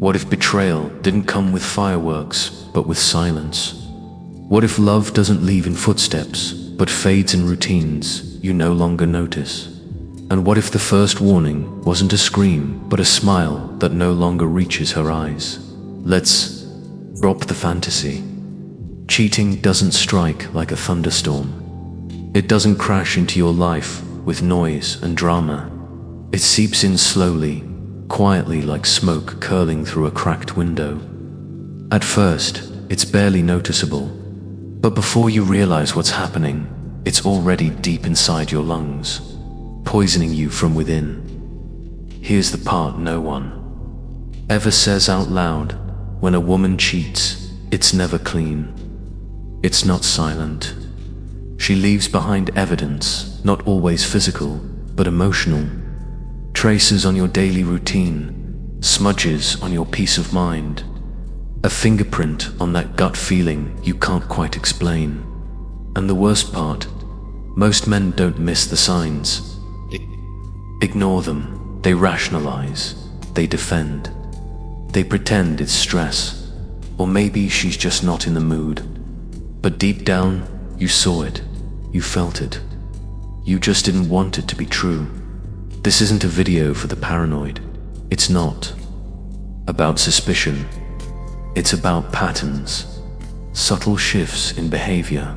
What if betrayal didn't come with fireworks, but with silence? What if love doesn't leave in footsteps, but fades in routines you no longer notice? And what if the first warning wasn't a scream, but a smile that no longer reaches her eyes? Let's drop the fantasy. Cheating doesn't strike like a thunderstorm. It doesn't crash into your life with noise and drama. It seeps in slowly, quietly, like smoke curling through a cracked window. At first, it's barely noticeable, but before you realize what's happening, it's already deep inside your lungs, poisoning you from within. Here's the part no one ever says out loud. When a woman cheats, it's never clean. It's not silent. She leaves behind evidence, not always physical, but emotional. Traces on your daily routine, smudges on your peace of mind, a fingerprint on that gut feeling you can't quite explain. And the worst part, most men don't miss the signs. Ignore them. They rationalize. They defend. They pretend it's stress, or maybe she's just not in the mood. But deep down, you saw it. You felt it. You just didn't want it to be true. This isn't a video for the paranoid. It's not about suspicion. It's about patterns, subtle shifts in behavior.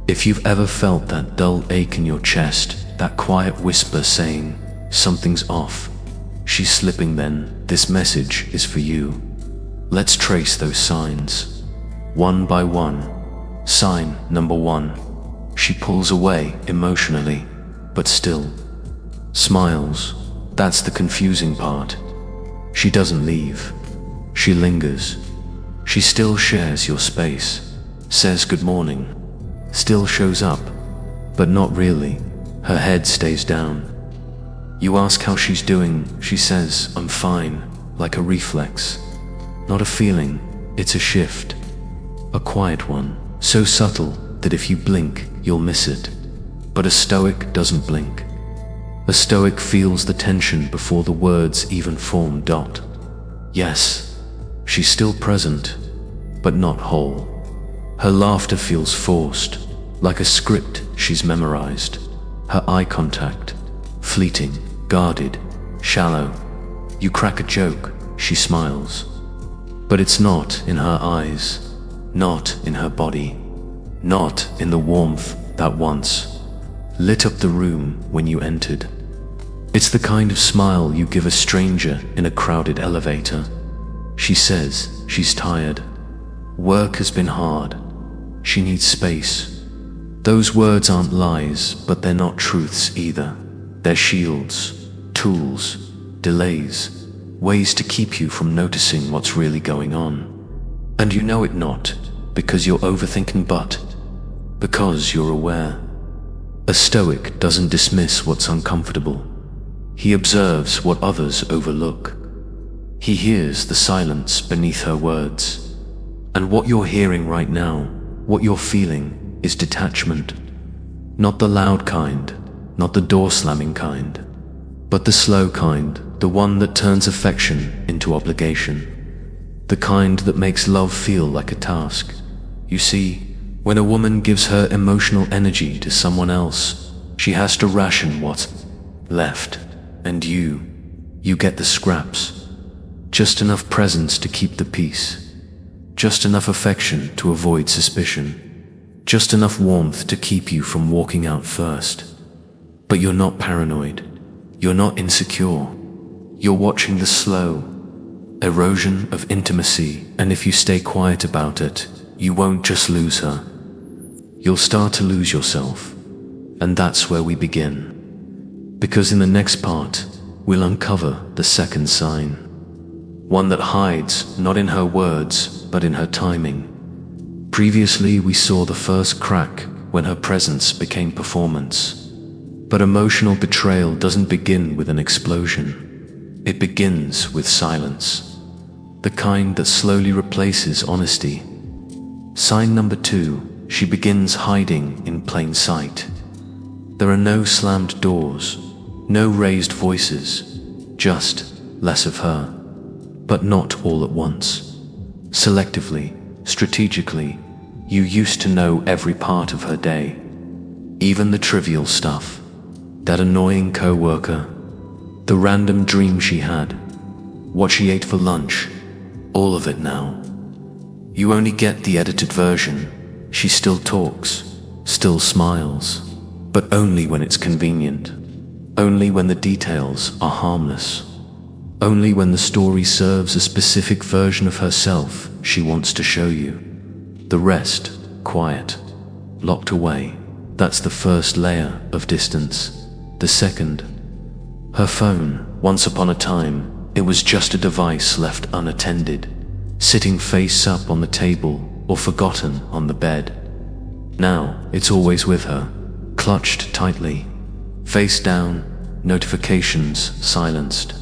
If you've ever felt that dull ache in your chest, that quiet whisper saying, something's off, she's slipping, then this message is for you. Let's trace those signs, one by one. Sign number 1. She pulls away emotionally, but still smiles. That's the confusing part. She doesn't leave. She lingers. She still shares your space, says good morning, still shows up, but not really. Her head stays down. You ask how she's doing. She says, I'm fine, like a reflex. Not a feeling, it's a shift. A quiet one, so subtle that if you blink, you'll miss it. But a stoic doesn't blink. A stoic feels the tension before the words even form. Yes, she's still present, but not whole. Her laughter feels forced, like a script she's memorized. Her eye contact, fleeting, guarded, shallow. You crack a joke, she smiles. But it's not in her eyes, not in her body, not in the warmth that once lit up the room when you entered. It's the kind of smile you give a stranger in a crowded elevator. She says she's tired. Work has been hard. She needs space. Those words aren't lies, but they're not truths either. They're shields, tools, delays, ways to keep you from noticing what's really going on. And you know it not because you're overthinking, but because you're aware. A stoic doesn't dismiss what's uncomfortable. He observes what others overlook. He hears the silence beneath her words. And what you're hearing right now, what you're feeling, is detachment. Not the loud kind, not the door-slamming kind, but the slow kind, the one that turns affection into obligation. The kind that makes love feel like a task. You see, when a woman gives her emotional energy to someone else, she has to ration what's left. And you get the scraps. Just enough presence to keep the peace. Just enough affection to avoid suspicion. Just enough warmth to keep you from walking out first. But you're not paranoid. You're not insecure. You're watching the slow erosion of intimacy, and if you stay quiet about it, you won't just lose her. You'll start to lose yourself. And that's where we begin. Because in the next part, we'll uncover the second sign. One that hides not in her words, but in her timing. Previously, we saw the first crack when her presence became performance. But emotional betrayal doesn't begin with an explosion. It begins with silence. The kind that slowly replaces honesty. Sign number 2, she begins hiding in plain sight. There are no slammed doors, no raised voices, just less of her. but not all at once. Selectively, strategically, you used to know every part of her day, even the trivial stuff, that annoying co-worker, the random dream she had, what she ate for lunch, all of it now. You only get the edited version. She still talks, still smiles, but only when it's convenient, only when the details are harmless, only when the story serves a specific version of herself she wants to show you. The rest, quiet, locked away. That's the first layer of distance. The second, her phone. Once upon a time, it was just a device left unattended, sitting face up on the table or forgotten on the bed. Now, it's always with her, clutched tightly, face down, notifications silenced.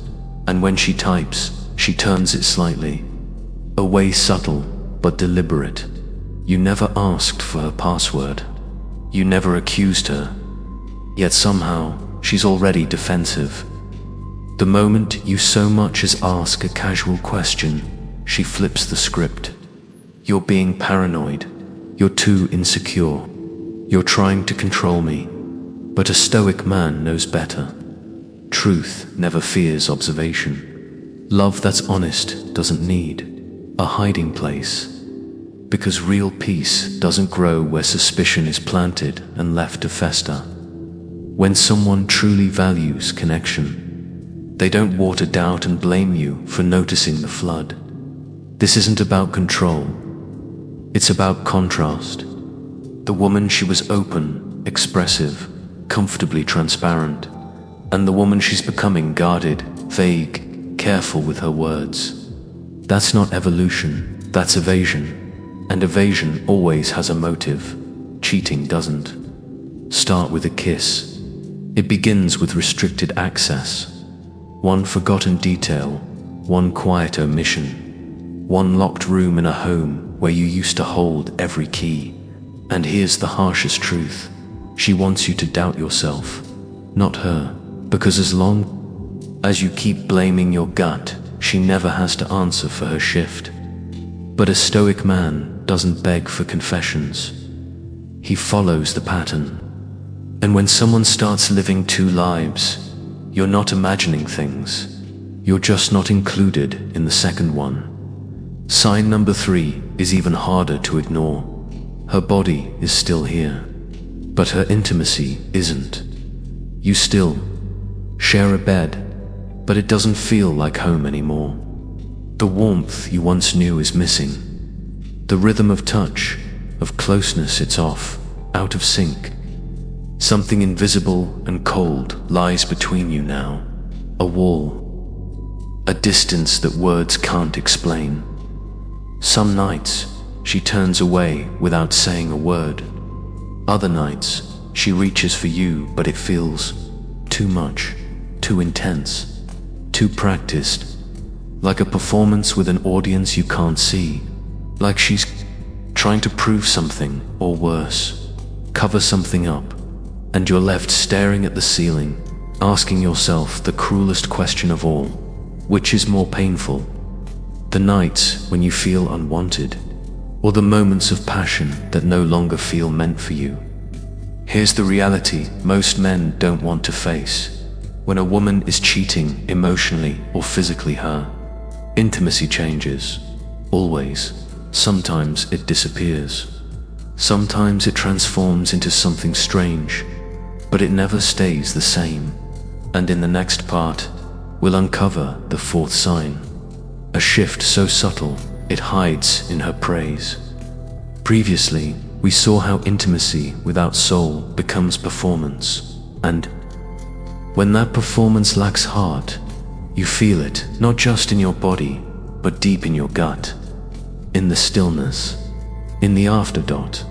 And when she types, she turns it slightly, a way subtle but deliberate. You never asked for her password. You never accused her. Yet somehow, she's already defensive. The moment you so much as ask a casual question, she flips the script. You're being paranoid. You're too insecure. You're trying to control me. But a stoic man knows better. Truth never fears observation. Love that's honest doesn't need a hiding place. Because real peace doesn't grow where suspicion is planted and left to fester. When someone truly values connection, they don't water doubt and blame you for noticing the flood. This isn't about control. It's about contrast. The woman, she was open, expressive, comfortably transparent. And the woman, she's becoming guarded, vague, careful with her words. That's not evolution, that's evasion. And evasion always has a motive. Cheating doesn't. Start with a kiss. It begins with restricted access. One forgotten detail, one quiet omission, one locked room in a home where you used to hold every key. And here's the harshest truth. She wants you to doubt yourself, not her. Because as long as you keep blaming your gut, she never has to answer for her shift. But a stoic man doesn't beg for confessions. He follows the pattern. And when someone starts living two lives, you're not imagining things. You're just not included in the second one. Sign number 3 is even harder to ignore. Her body is still here, but her intimacy isn't. You still share a bed, but it doesn't feel like home anymore. The warmth you once knew is missing. The rhythm of touch, of closeness, it's off, out of sync. Something invisible and cold lies between you now. A wall, a distance that words can't explain. Some nights, she turns away without saying a word. Other nights, she reaches for you, but it feels too much. Too intense, too practiced, like a performance with an audience you can't see, like she's trying to prove something, or worse, cover something up, and you're left staring at the ceiling, asking yourself the cruelest question of all: which is more painful? The nights when you feel unwanted, or the moments of passion that no longer feel meant for you? Here's the reality most men don't want to face. When a woman is cheating emotionally or physically, her intimacy changes. Always. Sometimes it disappears. Sometimes it transforms into something strange, but it never stays the same. And in the next part, we'll uncover the fourth sign. A shift so subtle, it hides in her praise. Previously, we saw how intimacy without soul becomes performance. And when that performance lacks heart, you feel it, not just in your body, but deep in your gut, in the stillness, in the afterthought.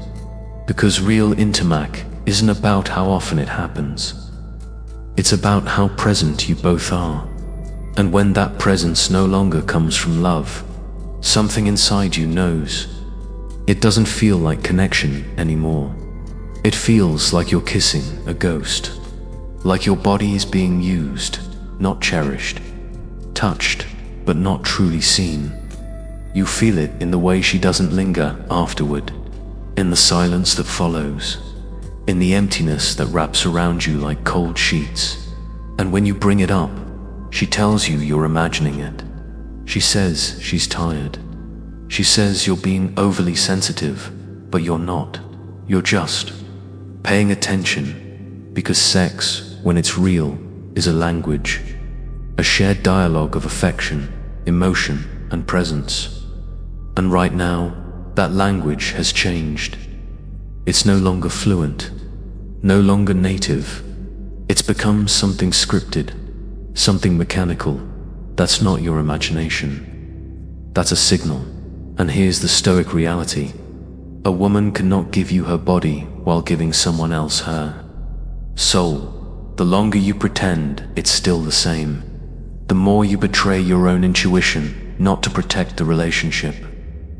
Because real intimacy isn't about how often it happens. It's about how present you both are. And when that presence no longer comes from love, something inside you knows. It doesn't feel like connection anymore. It feels like you're kissing a ghost. Like your body is being used, not cherished. Touched, but not truly seen. You feel it in the way she doesn't linger afterward, in the silence that follows, in the emptiness that wraps around you like cold sheets. And when you bring it up, she tells you you're imagining it. She says she's tired. She says you're being overly sensitive, but you're not. You're just paying attention, because sex, when it's real, is a language, a shared dialogue of affection, emotion, and presence. And right now, that language has changed. It's no longer fluent, no longer native. It's become something scripted, something mechanical. That's not your imagination. That's a signal. And here's the stoic reality. A woman cannot give you her body while giving someone else her soul. The longer you pretend, it's still the same. The more you betray your own intuition, not to protect the relationship,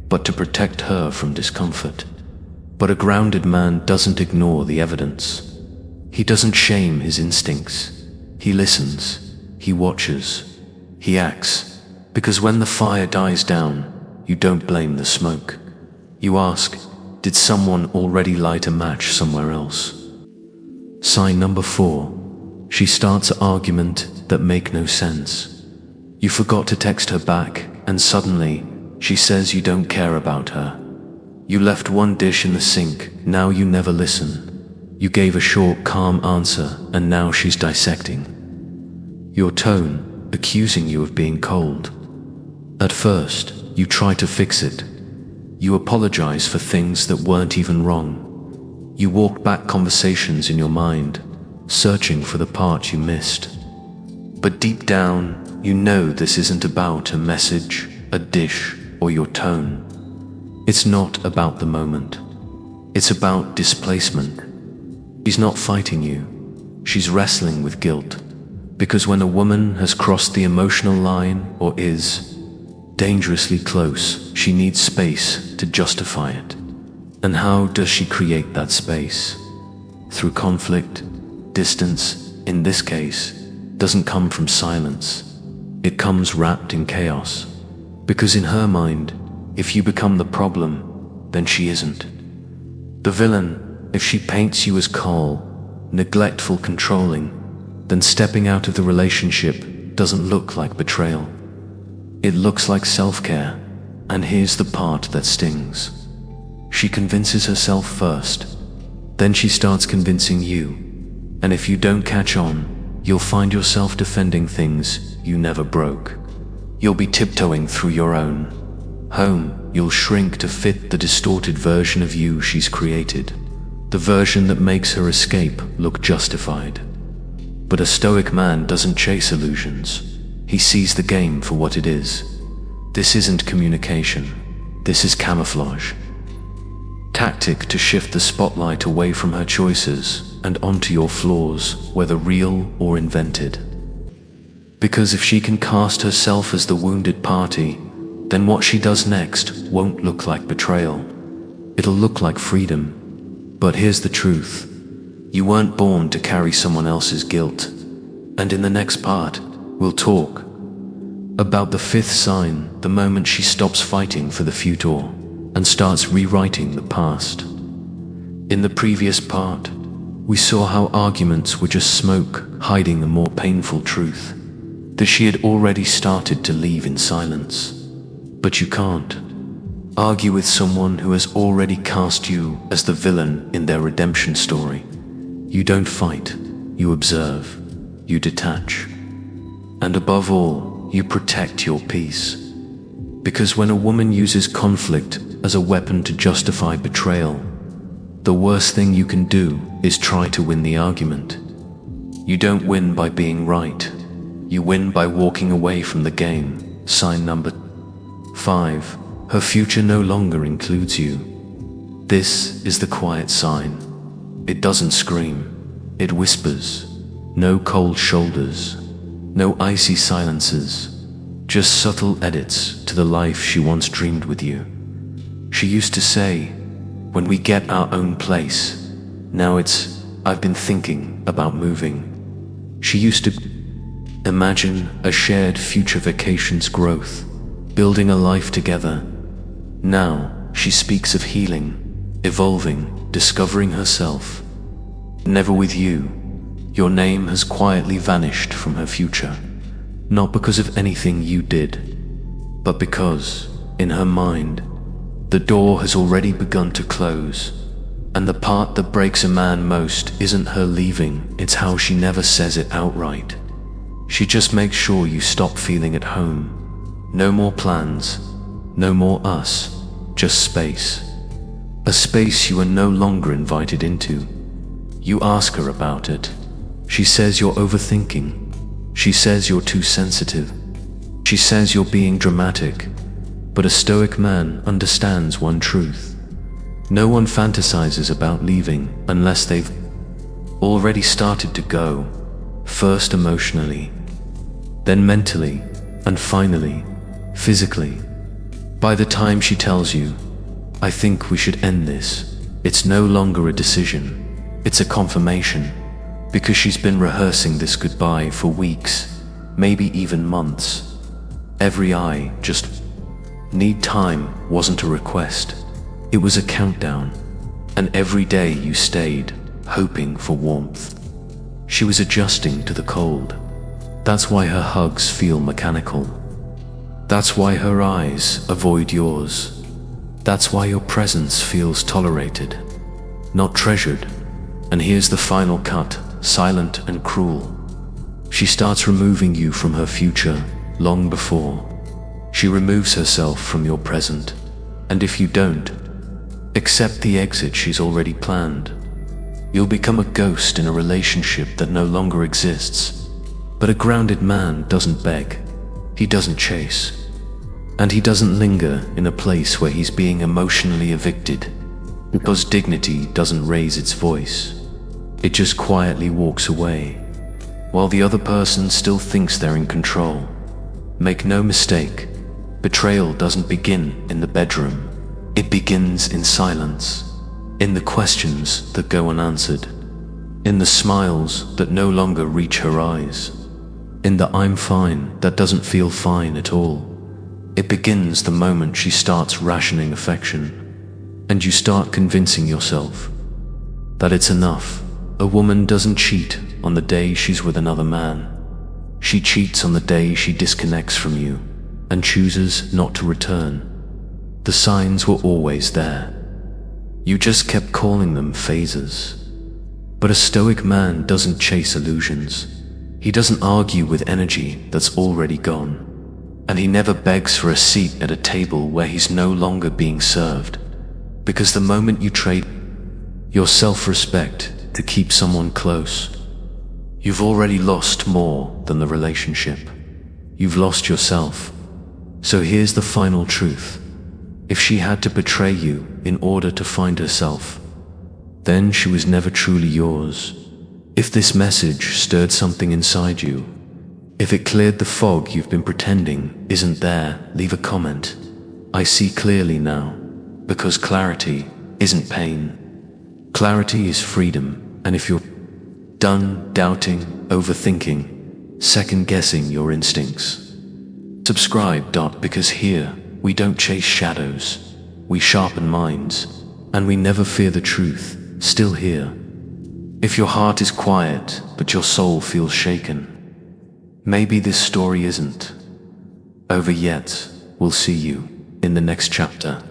but to protect her from discomfort. But a grounded man doesn't ignore the evidence. He doesn't shame his instincts. He listens, he watches, he acts. Because when the fire dies down, you don't blame the smoke. You ask, did someone already light a match somewhere else? Sign number 4. She starts an argument that make no sense. You forgot to text her back, and suddenly, she says you don't care about her. You left one dish in the sink, now you never listen. You gave a short, calm answer, and now she's dissecting your tone, accusing you of being cold. At first, you try to fix it. You apologize for things that weren't even wrong. You walk back conversations in your mind, searching for the part you missed. But deep down, you know this isn't about a message, a dish, or your tone. It's not about the moment. It's about displacement. She's not fighting you. She's wrestling with guilt. Because when a woman has crossed the emotional line, or is dangerously close, she needs space to justify it. And how does she create that space? Through conflict. Distance, in this case, doesn't come from silence. It comes wrapped in chaos. Because in her mind, if you become the problem, then she isn't. The villain, if she paints you as cold, neglectful, controlling, then stepping out of the relationship doesn't look like betrayal. It looks like self-care. And here's the part that stings. She convinces herself first, then she starts convincing you. And if you don't catch on, you'll find yourself defending things you never broke. You'll be tiptoeing through your own home. You'll shrink to fit the distorted version of you she's created, the version that makes her escape look justified. But a stoic man doesn't chase illusions. He sees the game for what it is. This isn't communication. This is camouflage. Tactic to shift the spotlight away from her choices and onto your flaws, whether real or invented. Because if she can cast herself as the wounded party, then what she does next won't look like betrayal. It'll look like freedom. But here's the truth. You weren't born to carry someone else's guilt. And in the next part, we'll talk about the 5th sign, the moment she stops fighting for the future and starts rewriting the past. In the previous part, we saw how arguments were just smoke hiding a more painful truth, that she had already started to leave in silence. But you can't argue with someone who has already cast you as the villain in their redemption story. You don't fight, you observe, you detach. And above all, you protect your peace. Because when a woman uses conflict as a weapon to justify betrayal, the worst thing you can do is try to win the argument. You don't win by being right. You win by walking away from the game. Sign number 5. Her future no longer includes you. This is the quiet sign. It doesn't scream. It whispers. No cold shoulders. No icy silences. Just subtle edits to the life she once dreamed with you. She used to say, when we get our own place. Now it's, I've been thinking about moving. She used to Imagine a shared future vacation's growth, building a life together. Now, she speaks of healing, evolving, discovering herself. Never with you. Your name has quietly vanished from her future, not because of anything you did, but because, in her mind, the door has already begun to close. And the part that breaks a man most isn't her leaving, it's how she never says it outright. She just makes sure you stop feeling at home. No more plans, no more us, just space. A space you are no longer invited into. You ask her about it. She says you're overthinking. She says you're too sensitive. She says you're being dramatic. But a stoic man understands one truth. No one fantasizes about leaving unless they've already started to go, first emotionally, then mentally, and finally, physically. By the time she tells you, "I think we should end this," it's no longer a decision, it's a confirmation, because she's been rehearsing this goodbye for weeks, maybe even months. Every "I just need time" wasn't a request. It was a countdown, and every day you stayed, hoping for warmth. She was adjusting to the cold. That's why her hugs feel mechanical. That's why her eyes avoid yours. That's why your presence feels tolerated, not treasured. And here's the final cut, silent and cruel. She starts removing you from her future long before. She removes herself from your present, and if you don't accept the exit she's already planned, you'll become a ghost in a relationship that no longer exists. But a grounded man doesn't beg, he doesn't chase, and he doesn't linger in a place where he's being emotionally evicted, because dignity doesn't raise its voice. It just quietly walks away, while the other person still thinks they're in control. Make no mistake, betrayal doesn't begin in the bedroom. It begins in silence, in the questions that go unanswered, in the smiles that no longer reach her eyes, in the "I'm fine" that doesn't feel fine at all. It begins the moment she starts rationing affection, and you start convincing yourself that it's enough. A woman doesn't cheat on the day she's with another man. She cheats on the day she disconnects from you and chooses not to return. The signs were always there. You just kept calling them phases. But a stoic man doesn't chase illusions. He doesn't argue with energy that's already gone. And he never begs for a seat at a table where he's no longer being served. Because the moment you trade your self-respect to keep someone close, you've already lost more than the relationship. You've lost yourself. So here's the final truth. If she had to betray you in order to find herself, then she was never truly yours. If this message stirred something inside you, if it cleared the fog you've been pretending isn't there, leave a comment. I see clearly now, because clarity isn't pain. Clarity is freedom, and if you're done doubting, overthinking, second-guessing your instincts, subscribe. Because here, we don't chase shadows, we sharpen minds, and we never fear the truth. Still here. If your heart is quiet, but your soul feels shaken, maybe this story isn't over yet. We'll see you in the next chapter.